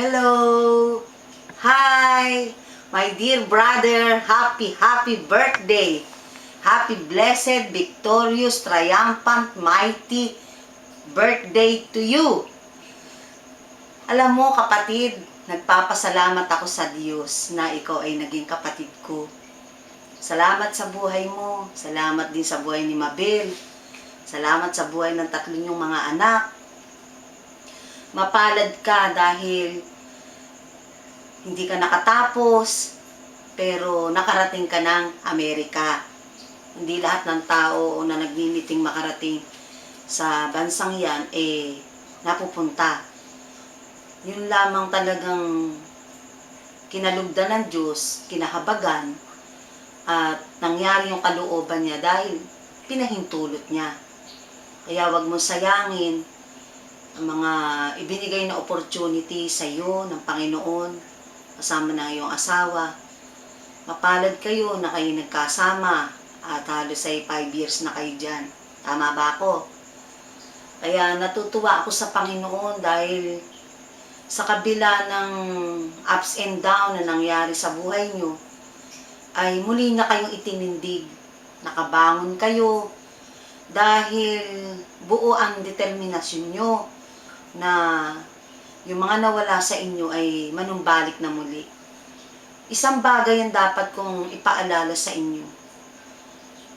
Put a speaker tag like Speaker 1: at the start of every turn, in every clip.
Speaker 1: Hello! Hi! My dear brother, happy birthday! Happy, blessed, victorious, triumphant, mighty birthday to you! Alam mo kapatid, nagpapasalamat ako sa Diyos na ikaw ay naging kapatid ko. Salamat sa buhay mo, salamat din sa buhay ni Mabel, salamat sa buhay ng tatlo niyong mga anak. Mapalad ka dahil hindi ka nakatapos, pero nakarating ka ng Amerika. Hindi lahat ng tao na nagniniting makarating sa bansang yan, napupunta. Yun lamang talagang kinalugdan ng Diyos, kinahabagan, at nangyari yung kalooban niya dahil pinahintulot niya. Kaya wag mo sayangin ang mga ibinigay na opportunity sa iyo ng Panginoon, kasama na iyong asawa. Mapalad kayo na kayo nagkasama at halos ay 5 years na kayo dyan. Tama ba ako? Kaya natutuwa ako sa Panginoon dahil sa kabila ng ups and down na nangyari sa buhay nyo, ay muli na kayong itinindig. Nakabangon kayo dahil buo ang determinasyon nyo na yung mga nawala sa inyo ay manumbalik na muli. Isang bagay ang dapat kong ipaalala sa inyo.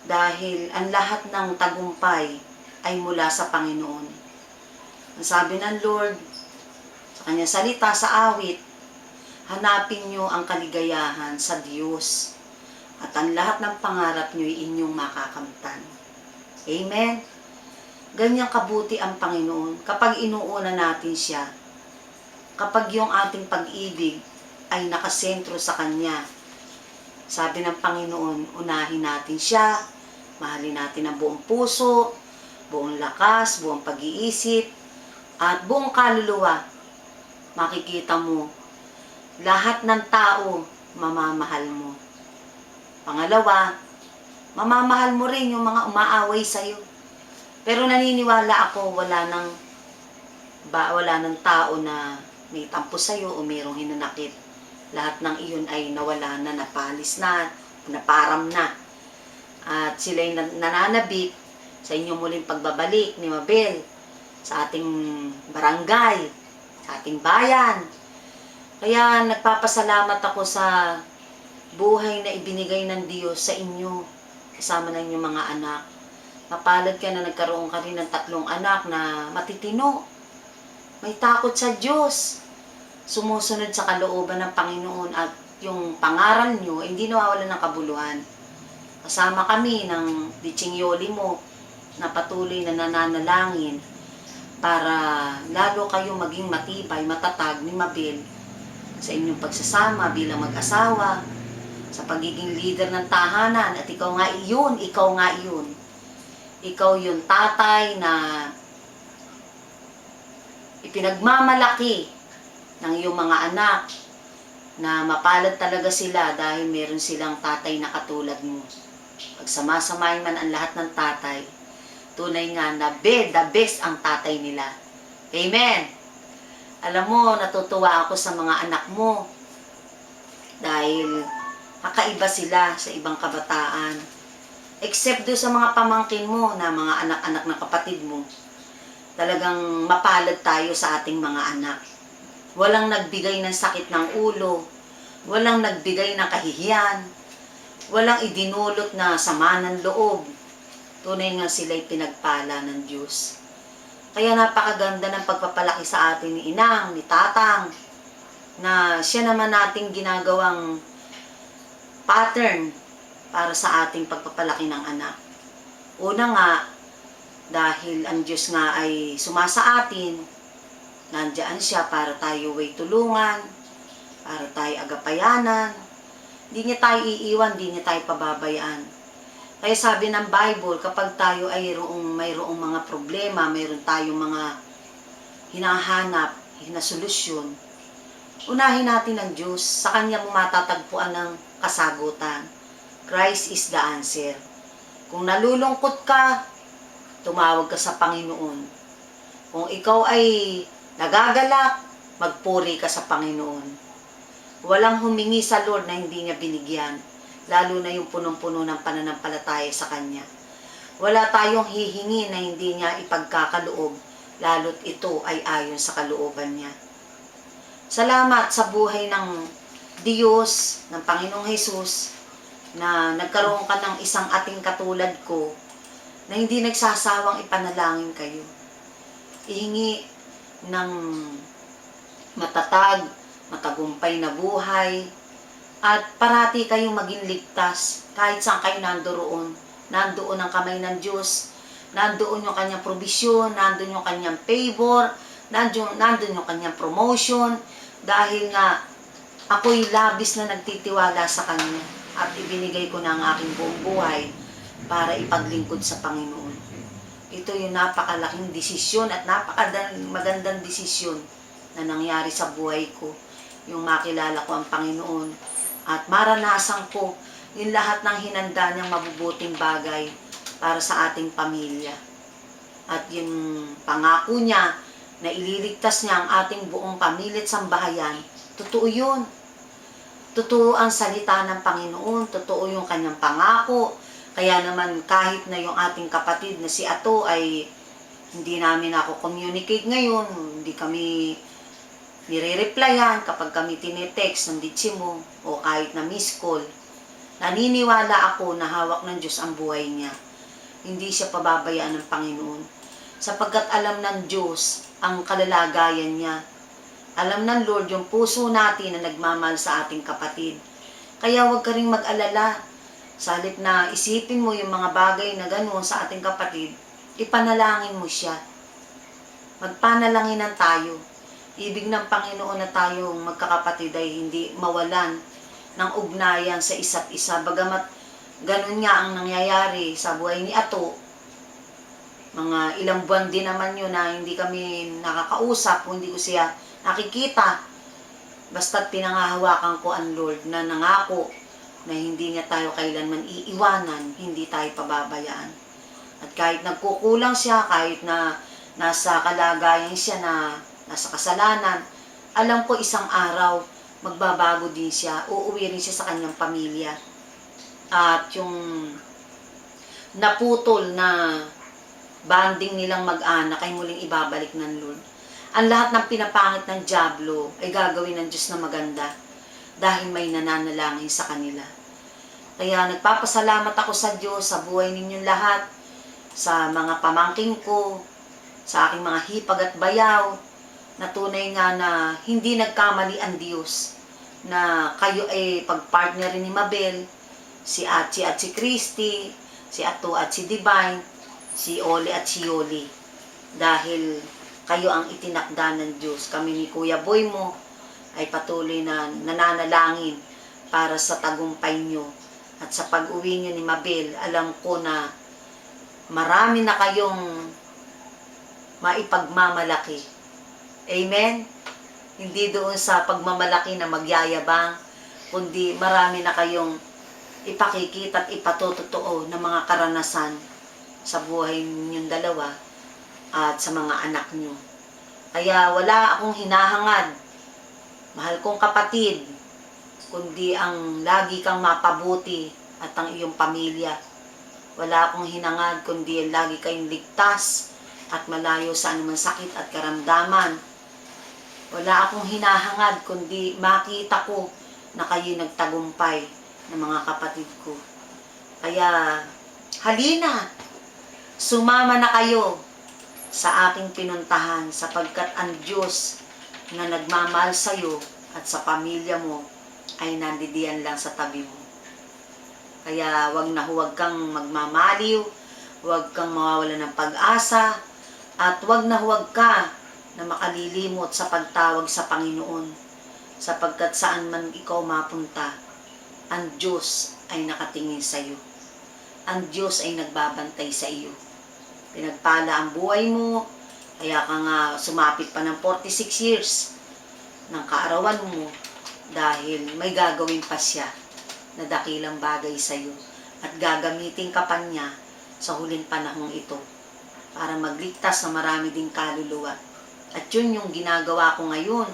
Speaker 1: Dahil ang lahat ng tagumpay ay mula sa Panginoon. Ang sabi ng Lord, sa kanyang salita sa awit, hanapin nyo ang kaligayahan sa Diyos. At ang lahat ng pangarap nyo ay inyong makakamtan. Amen? Ganyang kabuti ang Panginoon kapag inuuna natin siya. Kapag yung ating pag-ibig ay nakasentro sa Kanya. Sabi ng Panginoon, unahin natin siya, mahalin natin ang buong puso, buong lakas, buong pag-iisip, at buong kaluluwa. Makikita mo, lahat ng tao mamamahal mo. Pangalawa, mamamahal mo rin yung mga umaaway sa'yo. Pero naniniwala ako wala ng tao na may tampo sa'yo o mayroong hinanakit. Lahat ng iyon ay nawala na, napalis na, naparam na. At sila'y nananabik sa inyong muling pagbabalik ni Mabel sa ating barangay, sa ating bayan. Kaya nagpapasalamat ako sa buhay na ibinigay ng Diyos sa inyo, kasama ng inyong mga anak. Mapalad ka na nagkaroon ka rin ng 3 anak na matitino. May takot sa Diyos. Sumusunod sa kalooban ng Panginoon at yung pangaral nyo, hindi nawawalan ng kabuluhan. Kasama kami ng Ditsingyoli mo na patuloy na nananalangin para lalo kayo maging matibay, matatag ni Mabel sa inyong pagsasama bilang mag-asawa, sa pagiging leader ng tahanan. At ikaw nga iyon. Ikaw yung tatay na ipinagmamalaki ng iyong mga anak na mapalad talaga sila dahil meron silang tatay na katulad mo. Pagsamasamahin man ang lahat ng tatay, tunay nga na the best ang tatay nila. Amen! Alam mo, natutuwa ako sa mga anak mo dahil kakaiba sila sa ibang kabataan. Except do sa mga pamangkin mo na mga anak-anak ng kapatid mo, talagang mapalad tayo sa ating mga anak. Walang nagbigay ng sakit ng ulo, walang nagbigay ng kahihiyan, walang idinulot na sama ng loob. Tunay nga sila'y pinagpala ng Diyos. Kaya napakaganda ng pagpapalaki sa atin ni Inang, ni Tatang, na siya naman nating ginagawang pattern para sa ating pagpapalaki ng anak. Una nga, dahil ang Diyos nga ay sumasa atin, nandiyan siya para tayo ay tulungan, para tayo agapayanan. Hindi niya tayo iiwan, hindi niya tayo pababayaan. Kaya sabi ng Bible, kapag tayo ay mayroong mga problema, mayroon tayong mga hinahanap, hinasolusyon, unahin natin ang Diyos, sa Kanya mo matatagpuan ng kasagutan. Christ is the answer. Kung nalulungkot ka, tumawag ka sa Panginoon. Kung ikaw ay nagagalak, magpuri ka sa Panginoon. Walang humingi sa Lord na hindi niya binigyan, lalo na yung punong-puno ng pananampalataya sa Kanya. Wala tayong hihingi na hindi niya ipagkakaloob, lalo't ito ay ayon sa kalooban niya. Salamat sa buhay ng Diyos, ng Panginoong Hesus, na nagkaroon ka ng isang ating katulad ko, na hindi nagsasawang ipanalangin kayo. Ihingi ng matatag, matagumpay na buhay, at parati kayong maging ligtas kahit saan kayo nandoon. Nandoon ang kamay ng Diyos, nandoon yung kanyang probisyon, nandoon yung kanyang favor, nandoon yung kanyang promotion, dahil nga ako'y labis na nagtitiwala sa Kanya at ibinigay ko na ang aking buong buhay para ipaglingkod sa Panginoon. Ito yung napakalaking desisyon at magandang desisyon na nangyari sa buhay ko, yung makilala ko ang Panginoon at maranasan ko yung lahat ng hinanda niyang mabubuting bagay para sa ating pamilya. At yung pangako niya na ililigtas niya ang ating buong pamilya at sambahayan, totoo yun. Totoo ang salita ng Panginoon, totoo yung kanyang pangako. Kaya naman kahit na yung ating kapatid na si Ato ay hindi namin ako communicate ngayon, hindi kami nire-replyan kapag kami tinetext ng ditsimo o kahit na miss call, naniniwala ako na hawak ng Diyos ang buhay niya. Hindi siya pababayaan ng Panginoon. Sapagkat alam ng Diyos ang kalalagayan niya. Alam ng Lord yung puso natin na nagmamahal sa ating kapatid. Kaya huwag ka ring mag-alala. Sa halip na isipin mo yung mga bagay na gano'n sa ating kapatid, ipanalangin mo siya. Magpanalangin tayo. Ibig ng Panginoon na tayong magkakapatid ay hindi mawalan ng ugnayan sa isa't isa. Bagamat ganun nga ang nangyayari sa buhay ni Ato, mga ilang buwan din naman yun na hindi kami nakakausap, hindi ko siya nakikita. Basta't pinangahawakan ko ang Lord na nangako na hindi niya tayo kailanman iiwanan, hindi tayo pababayaan. At kahit nagkukulang siya, kahit na nasa kalagayan siya na nasa kasalanan, alam ko isang araw magbabago din siya, uuwi rin siya sa kanyang pamilya. At yung naputol na banding nilang mag-anak ay muling ibabalik ng Lord. Ang lahat ng pinapangit ng dyablo ay gagawin ng Diyos na maganda dahil may nananalangin sa kanila. Kaya nagpapasalamat ako sa Diyos sa buhay ninyong lahat, sa mga pamangking ko, sa aking mga hipag at bayaw, na tunay nga na hindi nagkamali ang Diyos, na kayo ay pagpartnerin ni Mabel, si Achi at si Christy, si Ato at si Divine, si Oli at si Yoli. Dahil kayo ang itinakda ng Diyos. Kami ni Kuya Boy mo ay patuloy na nananalangin para sa tagumpay nyo. At sa pag-uwi nyo ni Mabel, alam ko na marami na kayong maipagmamalaki. Amen? Hindi doon sa pagmamalaki na magyayabang, kundi marami na kayong ipakikita at ipatutotoo ng mga karanasan sa buhay ninyong dalawa at sa mga anak nyo. Kaya wala akong hinahangad, mahal kong kapatid, kundi ang lagi kang mapabuti at ang iyong pamilya. Wala akong hinangad, kundi ang lagi kayong ligtas at malayo sa anumang sakit at karamdaman. Wala akong hinahangad, kundi makita ko na kayo nagtagumpay ng mga kapatid ko. Kaya, halina, sumama na kayo sa aking pinuntahan sapagkat ang Diyos na nagmamahal sa iyo at sa pamilya mo ay nandidiyan lang sa tabi mo. Kaya huwag kang magmamaliw, huwag kang mawawala ng pag-asa, at huwag ka na makalilimot sa pagtawag sa Panginoon, sapagkat saan man ikaw mapunta, ang Diyos ay nakatingin sa iyo. Ang Diyos ay nagbabantay sa iyo. Pinagpala ang buhay mo, kaya ka nga sumapit pa ng 46 years ng kaarawan mo, dahil may gagawin pa siya na dakilang bagay sa iyo, at gagamitin ka pa niya sa huling panahong ito para magligtas na marami ding kaluluwa At yun yung ginagawa ko ngayon.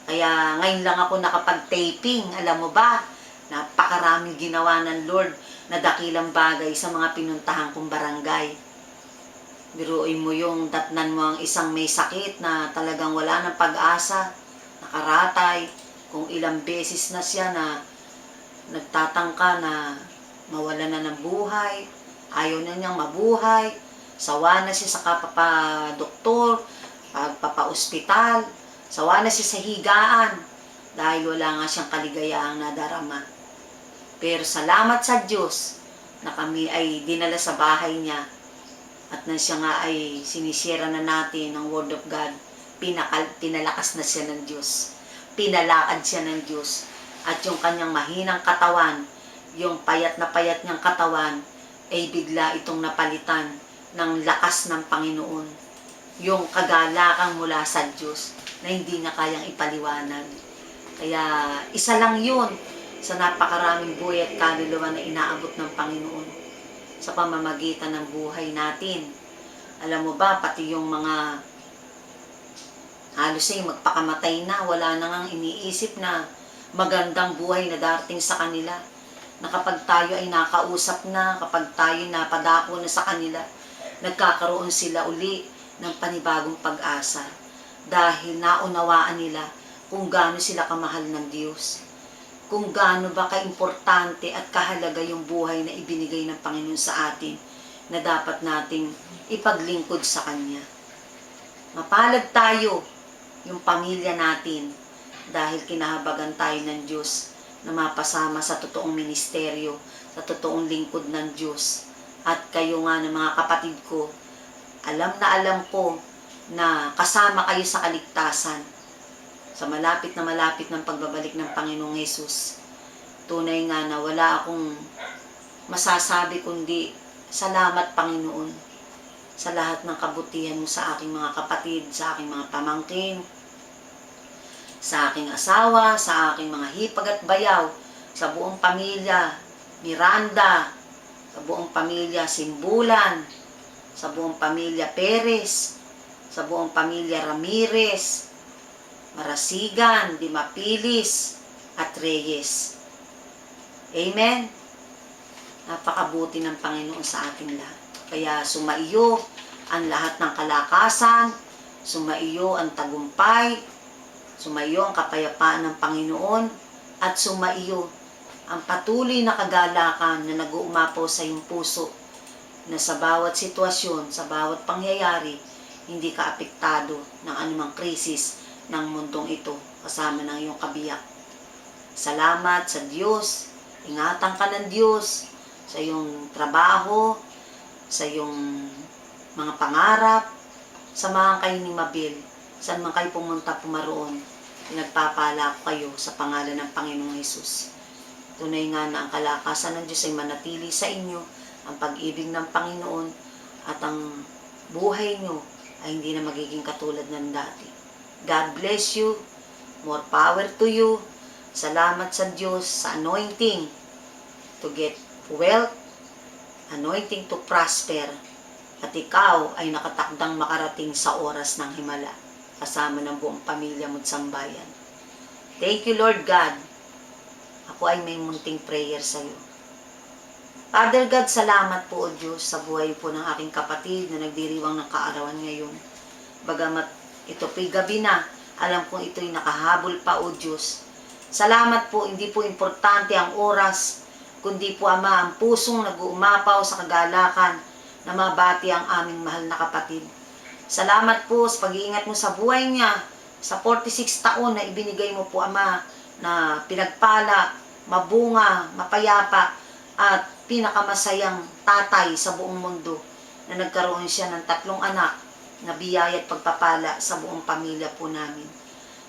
Speaker 1: Kaya ngayon lang ako nakapag-taping. Alam mo ba, napakaraming ginawa ng Lord na dakilang bagay sa mga pinuntahan kong barangay. Biruin mo yung datnan mo ang isang may sakit na talagang wala ng pag-asa, nakaratay, kung ilang beses na siya na nagtatangka na mawala na ng buhay, ayaw na niyang mabuhay, sawa na siya sa kapapa-doktor, pagpapa-ospital, sawa na siya sa higaan dahil wala nga siyang kaligayahang nadarama. Pero salamat sa Diyos na kami ay dinala sa bahay niya at na siya nga ay sinisira na natin ng Word of God. Pinalakas na siya ng Diyos. Pinalakad siya ng Diyos. At yung kanyang mahinang katawan, yung payat na payat niyang katawan, ay bigla itong napalitan ng lakas ng Panginoon. Yung kagalakan mula sa Diyos na hindi niya kayang ipaliwanag. Kaya isa lang yun sa napakaraming buhay at kaluluwa na inaabot ng Panginoon sa pamamagitan ng buhay natin. Alam mo ba, pati yung mga halos ay magpakamatay na, wala na ngang iniisip na magandang buhay na darating sa kanila. Na kapag tayo ay nakausap na, kapag tayo napadako na sa kanila, nagkakaroon sila uli ng panibagong pag-asa. Dahil naunawaan nila kung gaano sila kamahal ng Diyos. Kung gaano ba kaimportante at kahalaga yung buhay na ibinigay ng Panginoon sa atin na dapat nating ipaglingkod sa Kanya. Mapalad tayo, yung pamilya natin, dahil kinahabagan tayo ng Diyos na mapasama sa totoong ministeryo, sa totoong lingkod ng Diyos. At kayo nga ng mga kapatid ko, alam ko na kasama kayo sa kaligtasan, sa malapit ng pagbabalik ng Panginoong Hesus. Tunay nga na wala akong masasabi kundi salamat Panginoon sa lahat ng kabutihan mo sa aking mga kapatid, sa aking mga pamangkin, sa aking asawa, sa aking mga hipag at bayaw, sa buong pamilya Miranda, sa buong pamilya Simbulan, sa buong pamilya Perez, sa buong pamilya Ramirez, Marasigan, Dimapilis, at Reyes. Amen? Napakabuti ng Panginoon sa ating lahat. Kaya sumaiyo ang lahat ng kalakasan, sumaiyo ang tagumpay, sumaiyo ang kapayapaan ng Panginoon, at sumaiyo ang patuloy na kagalakan na nag-uumapaw sa iyong puso, na sa bawat sitwasyon, sa bawat pangyayari, hindi ka apektado ng anumang krisis ng mundong ito, kasama ng iyong kabiyak. Salamat sa Diyos, ingatan ka ng Diyos sa iyong trabaho, sa iyong mga pangarap, samahan kayo ni Mabel, saan man kayo pumunta pumaroon, pinagpapala ko kayo sa pangalan ng Panginoong Hesus. Tunay nga na ang kalakasan ng Diyos ay manatili sa inyo, ang pag-ibig ng Panginoon at ang buhay nyo ay hindi na magiging katulad ng dati. God bless you. More power to you. Salamat sa Diyos sa anointing to get wealth, anointing to prosper. At ikaw ay nakatakdang makarating sa oras ng himala kasama ng buong pamilya mo at sambayan. Thank you, Lord God. Ako ay may munting prayer sa iyo. Father God, salamat po, O Diyos, sa buhay po ng aking kapatid na nagdiriwang ng kaarawan ngayon. Bagamat ito po'y gabi na, alam kong ito'y nakahabol pa, O Diyos. Salamat po, hindi po importante ang oras, kundi po, Ama, ang pusong nag-uumapaw sa kagalakan na mabati ang aming mahal na kapatid. Salamat po sa pag-iingat mo sa buhay niya, sa 46 taon na ibinigay mo po, Ama, na pinagpala, mabunga, mapayapa, at pinakamasayang tatay sa buong mundo na nagkaroon siya ng 3 anak na biyaya at pagpapala sa buong pamilya po namin.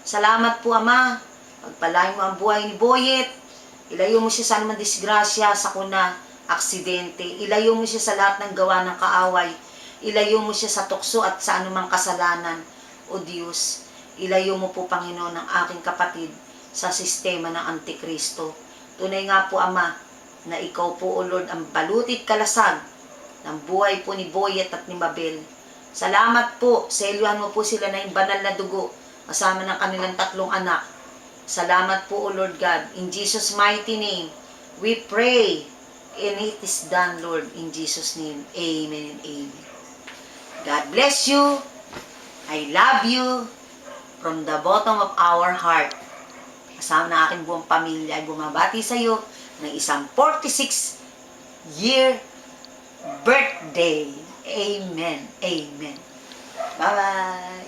Speaker 1: Salamat po, Ama. Pagpalain mo ang buhay ni Boyet. Ilayo mo siya sa anumang disgrasya, sakuna, aksidente. Ilayo mo siya sa lahat ng gawa ng kaaway. Ilayo mo siya sa tukso at sa anumang kasalanan. O Diyos, ilayo mo po, Panginoon, ang aking kapatid sa sistema ng Antikristo. Tunay nga po, Ama, na ikaw po, O Lord, ang balutit kalasag ng buhay po ni Boyet at ni Mabel. Salamat po. Seluhan mo po sila na yung banal na dugo kasama ng kanilang 3 anak. Salamat po, O Lord God. In Jesus' mighty name, we pray. And it is done, Lord. In Jesus' name, amen and amen. God bless you. I love you from the bottom of our heart. Kasama ng aking buong pamilya ay bumabati sa iyo ng isang 46-year birthday. Amen. Amen. Bye-bye.